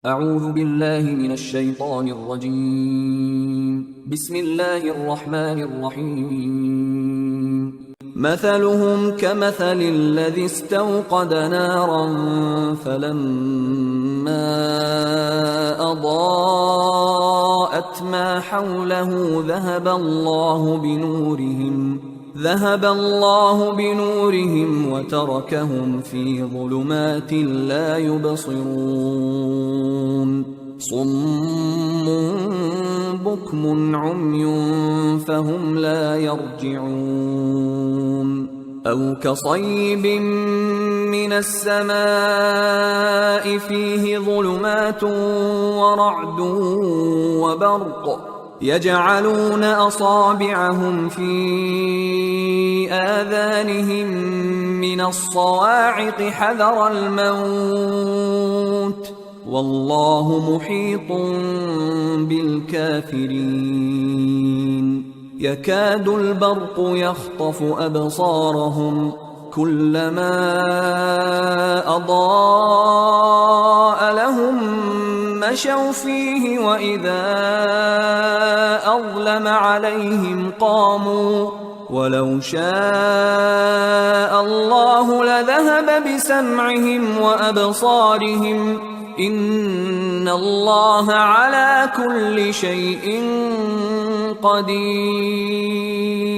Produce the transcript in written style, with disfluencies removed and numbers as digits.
أعوذ بالله من الشيطان الرجيم. بسم الله الرحمن الرحيم. مثلهم كمثل الذي استوقد نارا فلما أضاءت ما حوله ذهب الله بنورهم وتركهم في ظلمات لا يبصرون. صم بكم عمي فهم لا يرجعون. أو كصيب من السماء فيه ظلمات ورعد وبرق يجعلون أصابعهم في آذانهم من الصواعق حذر الموت والله محيط بالكافرين. يكاد البرق يخطف أبصارهم كلما أضاء لهم مشوا فيه وإذا أظلم عليهم قاموا ولو شاء الله لذهب بسمعهم وأبصارهم إن الله على كل شيء قدير.